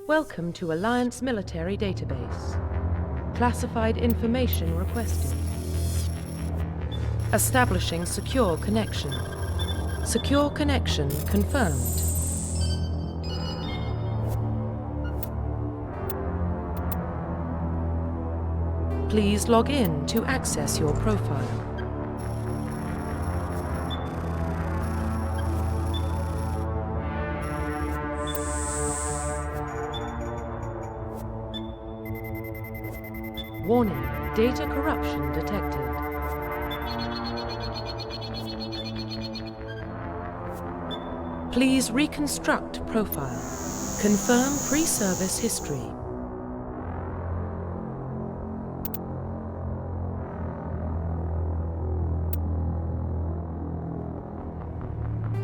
Welcome to Alliance Military Database. Classified information requested. Establishing secure connection. Secure connection confirmed. Please log in to access your profile. Warning, data corruption detected. Please reconstruct profile. Confirm pre-service history.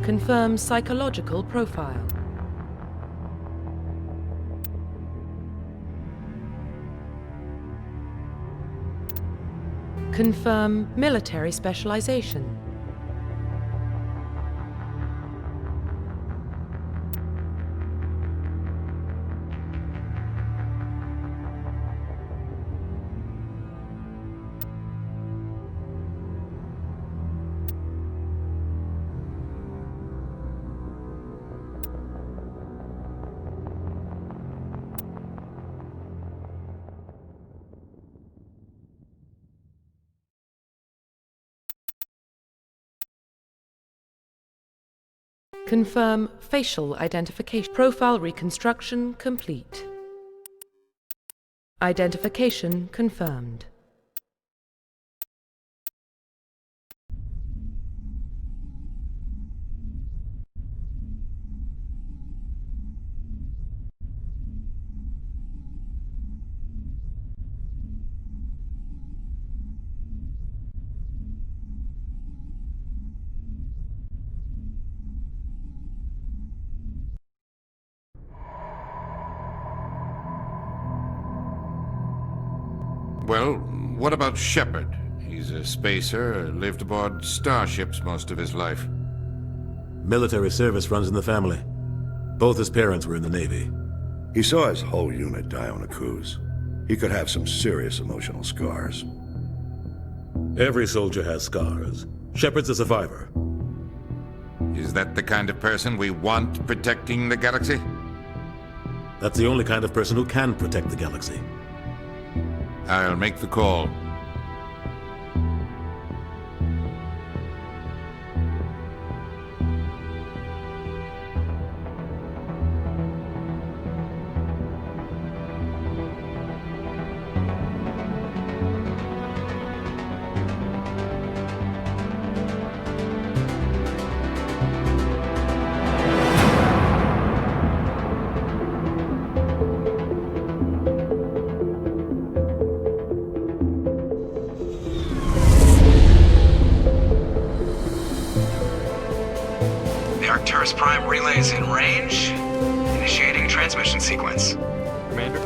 Confirm psychological profile. Confirm military specialization. Confirm facial identification. Profile reconstruction complete. Identification confirmed. Well, what about Shepard? He's a spacer, lived aboard starships most of his life. Military service runs in the family. Both his parents were in the Navy. He saw his whole unit die on a cruise. He could have some serious emotional scars. Every soldier has scars. Shepard's a survivor. Is that the kind of person we want protecting the galaxy? That's the only kind of person who can protect the galaxy. I'll make the call. Arcturus Prime relays in range. Initiating transmission sequence. Commander?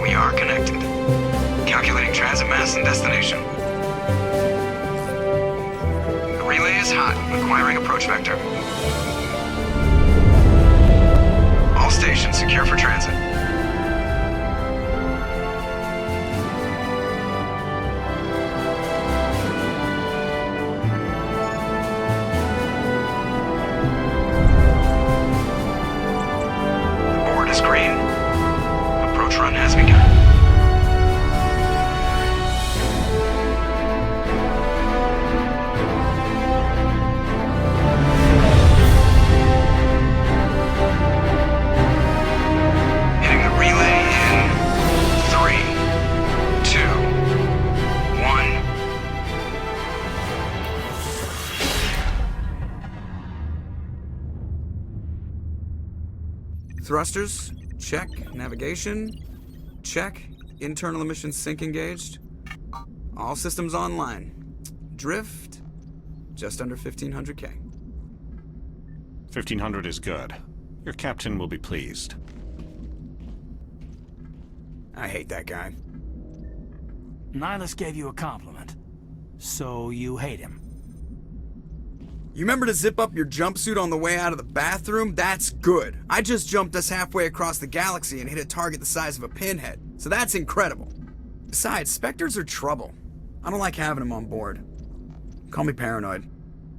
We are connected. Calculating transit mass and destination. The relay is hot, acquiring approach vector. All stations secure for transit. Green. Approach run has begun. Hitting the relay in 3, 2, 1. Thrusters, check. Navigation, check. Internal emissions sync engaged. All systems online. Drift, just under 1500K. 1500 is good. Your captain will be pleased. I hate that guy. Nihilus gave you a compliment. So you hate him. You remember to zip up your jumpsuit on the way out of the bathroom? That's good. I just jumped us halfway across the galaxy and hit a target the size of a pinhead, so that's incredible. Besides, Spectres are trouble. I don't like having them on board. Call me paranoid.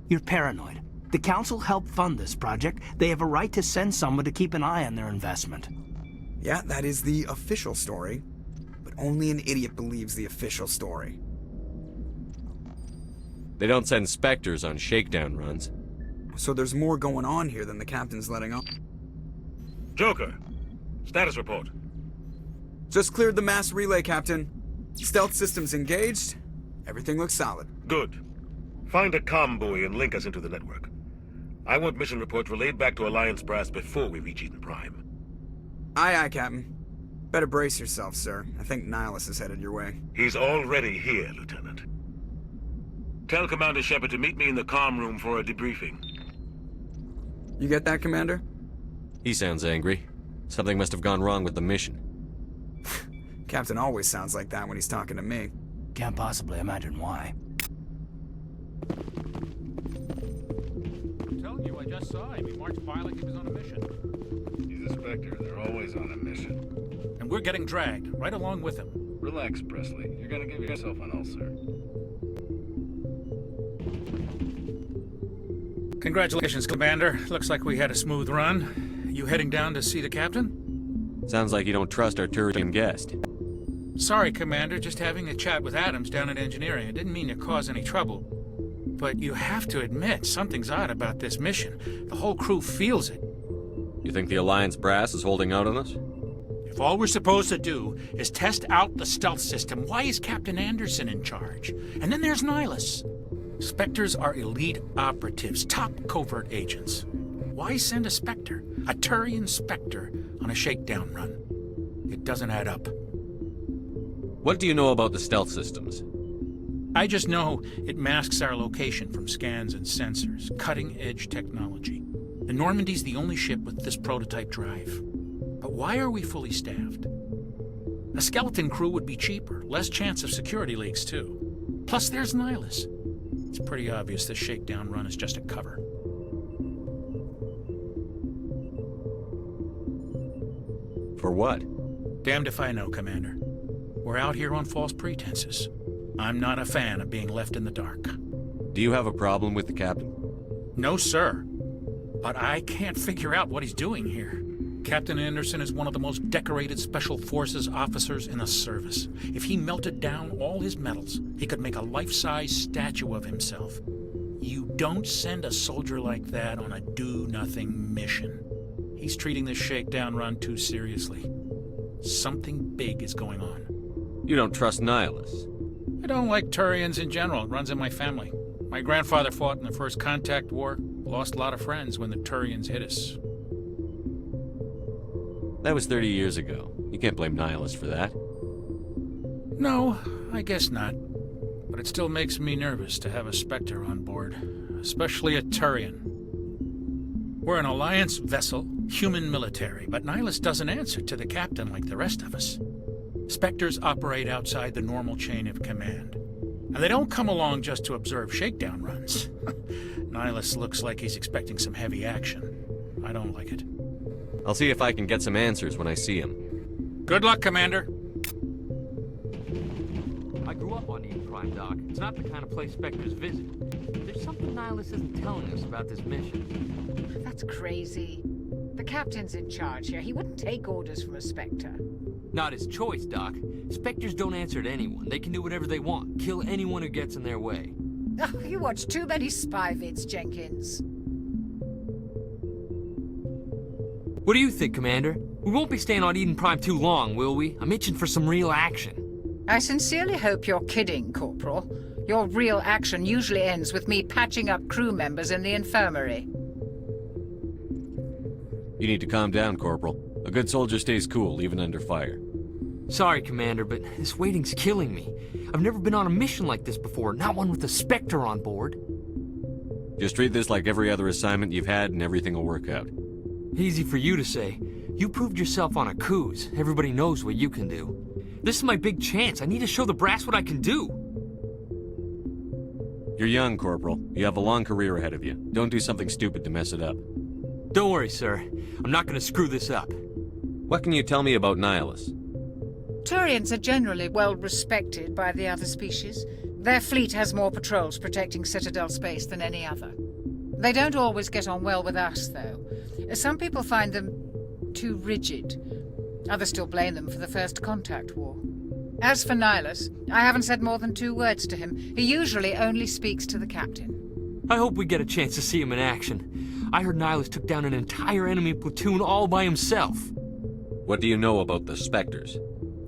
You're paranoid. The Council helped fund this project. They have a right to send someone to keep an eye on their investment. Yeah, that is the official story. But only an idiot believes the official story. They don't send Spectres on shakedown runs. So there's more going on here than the captain's letting on. Joker, status report. Just cleared the mass relay, Captain. Stealth systems engaged. Everything looks solid. Good. Find a comm buoy and link us into the network. I want mission reports relayed back to Alliance brass before we reach Eden Prime. Aye, aye, Captain. Better brace yourself, sir. I think Nihilus is headed your way. He's already here, Lieutenant. Tell Commander Shepard to meet me in the comm room for a debriefing. You get that, Commander? He sounds angry. Something must have gone wrong with the mission. Captain always sounds like that when he's talking to me. Can't possibly imagine why. I'm telling you, I just saw him. He marched by like he was on a mission. He's a Spectre. They're always on a mission. And we're getting dragged, right along with him. Relax, Presley. You're gonna give yourself an ulcer. Congratulations, Commander. Looks like we had a smooth run. You heading down to see the captain? Sounds like you don't trust our Turian guest. Sorry, Commander. Just having a chat with Adams down at engineering. I didn't mean to cause any trouble. But you have to admit, something's odd about this mission. The whole crew feels it. You think the Alliance brass is holding out on us? If all we're supposed to do is test out the stealth system, why is Captain Anderson in charge? And then there's Nihilus. Spectres are elite operatives, top covert agents. Why send a Spectre, a Turian Spectre, on a shakedown run? It doesn't add up. What do you know about the stealth systems? I just know it masks our location from scans and sensors. Cutting-edge technology. The Normandy's the only ship with this prototype drive. But why are we fully staffed? A skeleton crew would be cheaper, less chance of security leaks, too. Plus, there's Nihilus. It's pretty obvious this shakedown run is just a cover. For what? Damned if I know, Commander. We're out here on false pretenses. I'm not a fan of being left in the dark. Do you have a problem with the captain? No, sir. But I can't figure out what he's doing here. Captain Anderson is one of the most decorated Special Forces officers in the service. If he melted down all his medals, he could make a life-size statue of himself. You don't send a soldier like that on a do-nothing mission. He's treating this shakedown run too seriously. Something big is going on. You don't trust Nihilus? I don't like Turians in general. It runs in my family. My grandfather fought in the First Contact War. Lost a lot of friends when the Turians hit us. That was 30 years ago. You can't blame Nihilus for that. No, I guess not. But it still makes me nervous to have a Spectre on board. Especially a Turian. We're an Alliance vessel, human military, but Nihilus doesn't answer to the captain like the rest of us. Spectres operate outside the normal chain of command. And they don't come along just to observe shakedown runs. Nihilus looks like he's expecting some heavy action. I don't like it. I'll see if I can get some answers when I see him. Good luck, Commander. I grew up on Eden Prime, Doc. It's not the kind of place Spectres visit. There's something Nihilus isn't telling us about this mission. That's crazy. The captain's in charge here. He wouldn't take orders from a Spectre. Not his choice, Doc. Spectres don't answer to anyone. They can do whatever they want. Kill anyone who gets in their way. Oh, you watch too many spy vids, Jenkins. What do you think, Commander? We won't be staying on Eden Prime too long, will we? I'm itching for some real action. I sincerely hope you're kidding, Corporal. Your real action usually ends with me patching up crew members in the infirmary. You need to calm down, Corporal. A good soldier stays cool, even under fire. Sorry, Commander, but this waiting's killing me. I've never been on a mission like this before, not one with a Spectre on board. Just treat this like every other assignment you've had and everything will work out. Easy for you to say. You proved yourself on a cruise. Everybody knows what you can do. This is my big chance. I need to show the brass what I can do. You're young, Corporal. You have a long career ahead of you. Don't do something stupid to mess it up. Don't worry, sir. I'm not gonna screw this up. What can you tell me about Nihilus? Turians are generally well respected by the other species. Their fleet has more patrols protecting Citadel space than any other. They don't always get on well with us, though. Some people find them too rigid. Others still blame them for the First Contact War. As for Nihilus, I haven't said more than 2 words to him. He usually only speaks to the captain. I hope we get a chance to see him in action. I heard Nihilus took down an entire enemy platoon all by himself. What do you know about the Spectres?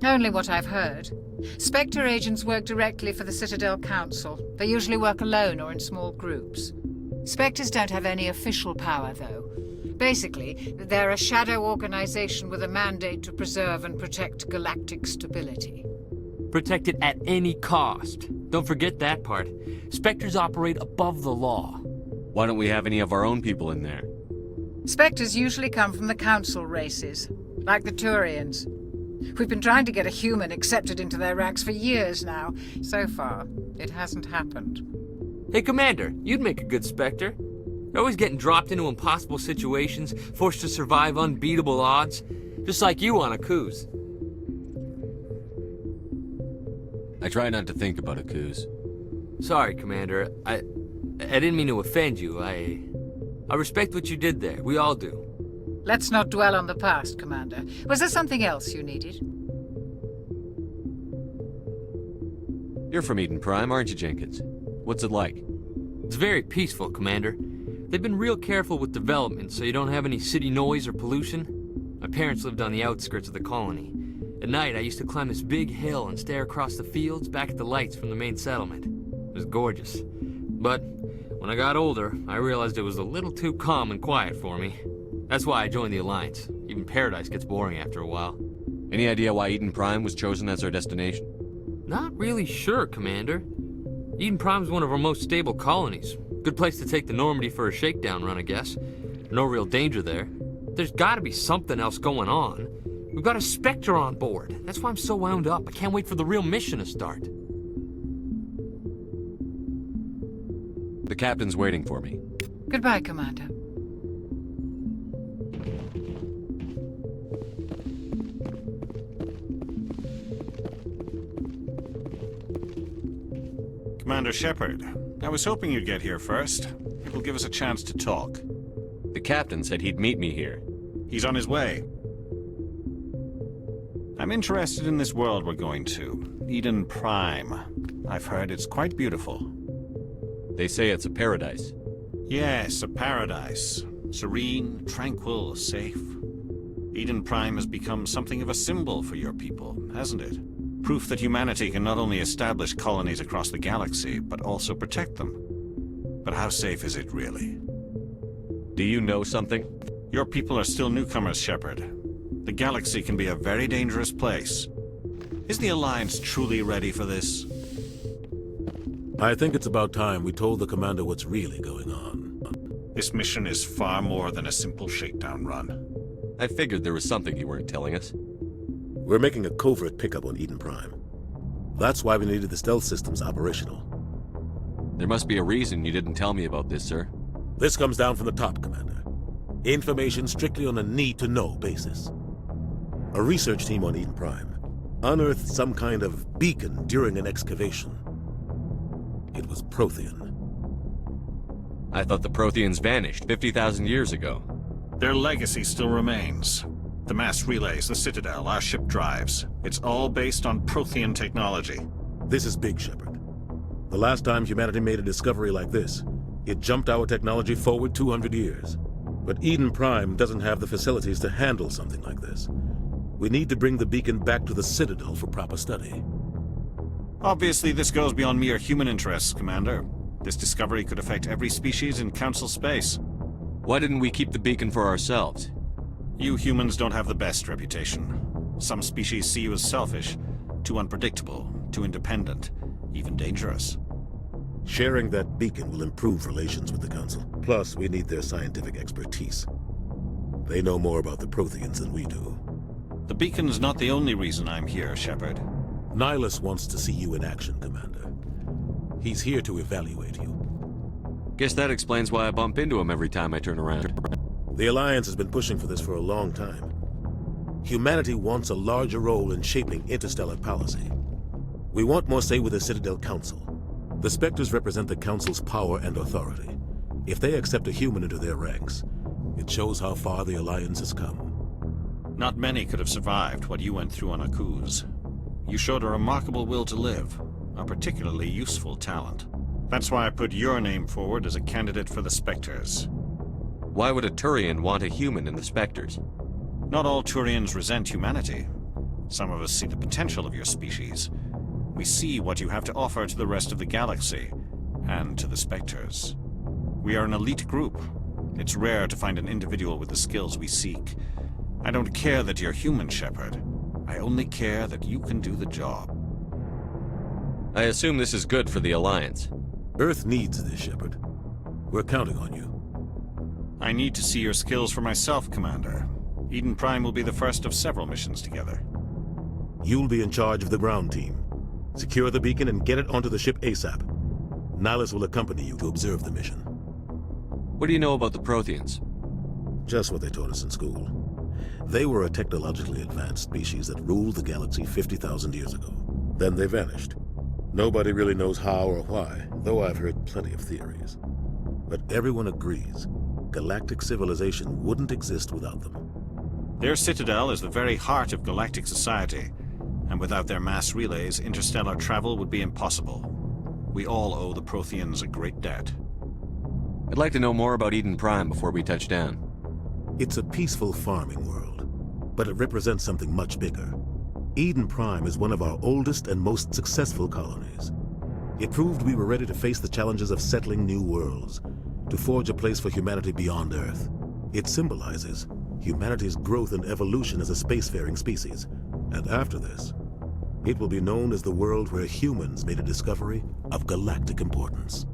Only what I've heard. Spectre agents work directly for the Citadel Council. They usually work alone or in small groups. Spectres don't have any official power, though. Basically, they're a shadow organization with a mandate to preserve and protect galactic stability. Protect it at any cost. Don't forget that part. Spectres operate above the law. Why don't we have any of our own people in there? Spectres usually come from the Council races, like the Turians. We've been trying to get a human accepted into their ranks for years now. So far, it hasn't happened. Hey, Commander, you'd make a good Spectre. You're always getting dropped into impossible situations, forced to survive unbeatable odds, just like you on Aku's. I try not to think about Aku's. Sorry, Commander. I didn't mean to offend you. I respect what you did there. We all do. Let's not dwell on the past, Commander. Was there something else you needed? You're from Eden Prime, aren't you, Jenkins? What's it like? It's very peaceful, Commander. They've been real careful with development, so you don't have any city noise or pollution. My parents lived on the outskirts of the colony. At night, I used to climb this big hill and stare across the fields back at the lights from the main settlement. It was gorgeous. But when I got older, I realized it was a little too calm and quiet for me. That's why I joined the Alliance. Even Paradise gets boring after a while. Any idea why Eden Prime was chosen as our destination? Not really sure, Commander. Eden Prime's one of our most stable colonies. Good place to take the Normandy for a shakedown run, I guess. No real danger there. There's gotta be something else going on. We've got a Spectre on board. That's why I'm so wound up. I can't wait for the real mission to start. The captain's waiting for me. Goodbye, Commander. Commander Shepard, I was hoping you'd get here first. It will give us a chance to talk. The captain said he'd meet me here. He's on his way. I'm interested in this world we're going to, Eden Prime. I've heard it's quite beautiful. They say it's a paradise. Yes, a paradise. Serene, tranquil, safe. Eden Prime has become something of a symbol for your people, hasn't it? Proof that humanity can not only establish colonies across the galaxy, but also protect them. But how safe is it really? Do you know something? Your people are still newcomers, Shepard. The galaxy can be a very dangerous place. Is the Alliance truly ready for this? I think it's about time we told the commander what's really going on. This mission is far more than a simple shakedown run. I figured there was something you weren't telling us. We're making a covert pickup on Eden Prime. That's why we needed the stealth systems operational. There must be a reason you didn't tell me about this, sir. This comes down from the top, Commander. Information strictly on a need-to-know basis. A research team on Eden Prime unearthed some kind of beacon during an excavation. It was Prothean. I thought the Protheans vanished 50,000 years ago. Their legacy still remains. The mass relays, the Citadel, our ship drives. It's all based on Prothean technology. This is big, Shepard. The last time humanity made a discovery like this, it jumped our technology forward 200 years. But Eden Prime doesn't have the facilities to handle something like this. We need to bring the beacon back to the Citadel for proper study. Obviously, this goes beyond mere human interests, Commander. This discovery could affect every species in Council space. Why didn't we keep the beacon for ourselves? You humans don't have the best reputation. Some species see you as selfish, too unpredictable, too independent, even dangerous. Sharing that beacon will improve relations with the Council. Plus, we need their scientific expertise. They know more about the Protheans than we do. The beacon's not the only reason I'm here, Shepard. Nihilus wants to see you in action, Commander. He's here to evaluate you. Guess that explains why I bump into him every time I turn around. The Alliance has been pushing for this for a long time. Humanity wants a larger role in shaping interstellar policy. We want more say with the Citadel Council. The Spectres represent the Council's power and authority. If they accept a human into their ranks, it shows how far the Alliance has come. Not many could have survived what you went through on Akuz. You showed a remarkable will to live, a particularly useful talent. That's why I put your name forward as a candidate for the Spectres. Why would a Turian want a human in the Spectres? Not all Turians resent humanity. Some of us see the potential of your species. We see what you have to offer to the rest of the galaxy, and to the Spectres. We are an elite group. It's rare to find an individual with the skills we seek. I don't care that you're human, Shepard. I only care that you can do the job. I assume this is good for the Alliance. Earth needs this, Shepard. We're counting on you. I need to see your skills for myself, Commander. Eden Prime will be the first of several missions together. You'll be in charge of the ground team. Secure the beacon and get it onto the ship ASAP. Nihilus will accompany you to observe the mission. What do you know about the Protheans? Just what they taught us in school. They were a technologically advanced species that ruled the galaxy 50,000 years ago. Then they vanished. Nobody really knows how or why, though I've heard plenty of theories. But everyone agrees, galactic civilization wouldn't exist without them. Their citadel is the very heart of galactic society, and without their mass relays, interstellar travel would be impossible. We all owe the Protheans a great debt. I'd like to know more about Eden Prime before we touch down. It's a peaceful farming world, but it represents something much bigger. Eden Prime is one of our oldest and most successful colonies. It proved we were ready to face the challenges of settling new worlds, to forge a place for humanity beyond Earth. It symbolizes humanity's growth and evolution as a spacefaring species. And after this, it will be known as the world where humans made a discovery of galactic importance.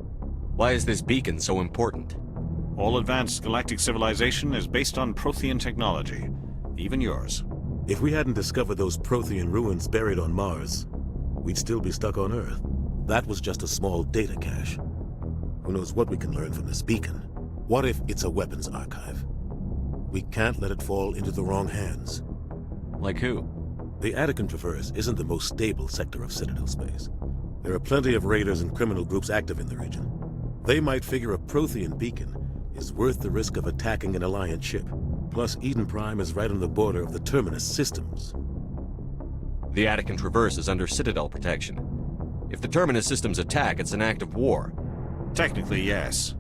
Why is this beacon so important? All advanced galactic civilization is based on Prothean technology, even yours. If we hadn't discovered those Prothean ruins buried on Mars, we'd still be stuck on Earth. That was just a small data cache. Who knows what we can learn from this beacon? What if it's a weapons archive? We can't let it fall into the wrong hands. Like who? The Attican Traverse isn't the most stable sector of Citadel space. There are plenty of raiders and criminal groups active in the region. They might figure a Prothean beacon is worth the risk of attacking an Alliance ship. Plus, Eden Prime is right on the border of the Terminus systems. The Attican Traverse is under Citadel protection. If the Terminus systems attack, it's an act of war. Technically, yes.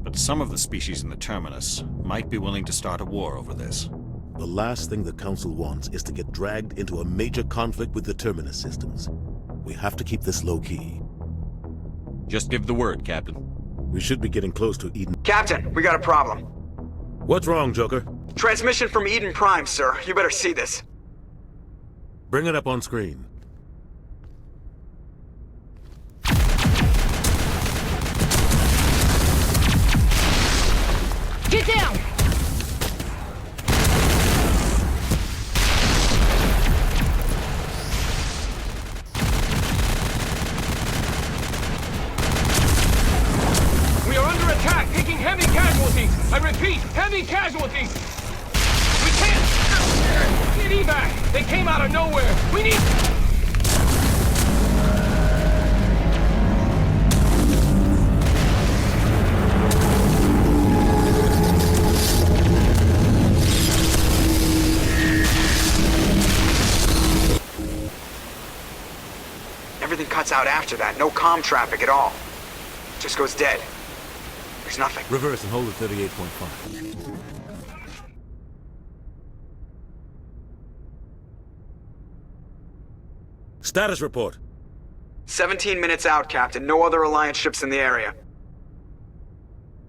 But some of the species in the Terminus might be willing to start a war over this. The last thing the Council wants is to get dragged into a major conflict with the Terminus systems. We have to keep this low-key. Just give the word, Captain. We should be getting close to Eden. Captain, we got a problem. What's wrong, Joker? Transmission from Eden Prime, sir. You better see this. Bring it up on screen. Get down! We are under attack, taking heavy casualties. I repeat, heavy casualties. We can't get evac. They came out of nowhere. We need... Everything cuts out after that. No comm traffic at all. Just goes dead. There's nothing. Reverse and hold at 38.5. Status report. 17 minutes out, Captain. No other Alliance ships in the area.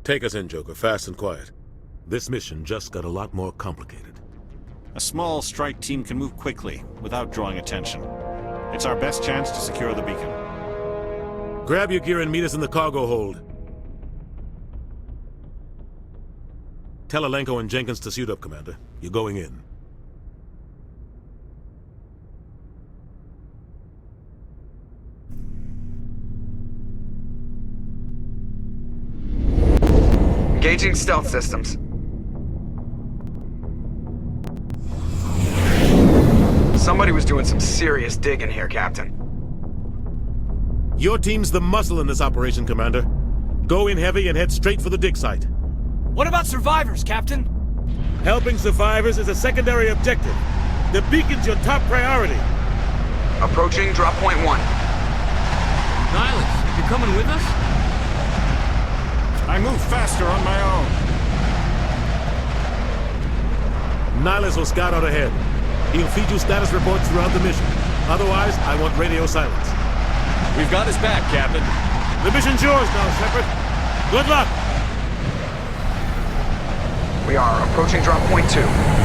Take us in, Joker, fast and quiet. This mission just got a lot more complicated. A small strike team can move quickly, without drawing attention. It's our best chance to secure the beacon. Grab your gear and meet us in the cargo hold. Tell Alenko and Jenkins to suit up, Commander. You're going in. Engaging stealth systems. Somebody was doing some serious digging here, Captain. Your team's the muscle in this operation, Commander. Go in heavy and head straight for the dig site. What about survivors, Captain? Helping survivors is a secondary objective. The beacon's your top priority. Approaching drop point 1. Nihilus, you coming with us? I move faster on my own. Nihilus will scout out ahead. He'll feed you status reports throughout the mission. Otherwise, I want radio silence. We've got his back, Captain. The mission's yours now, Shepard. Good luck! We are approaching drop point 2.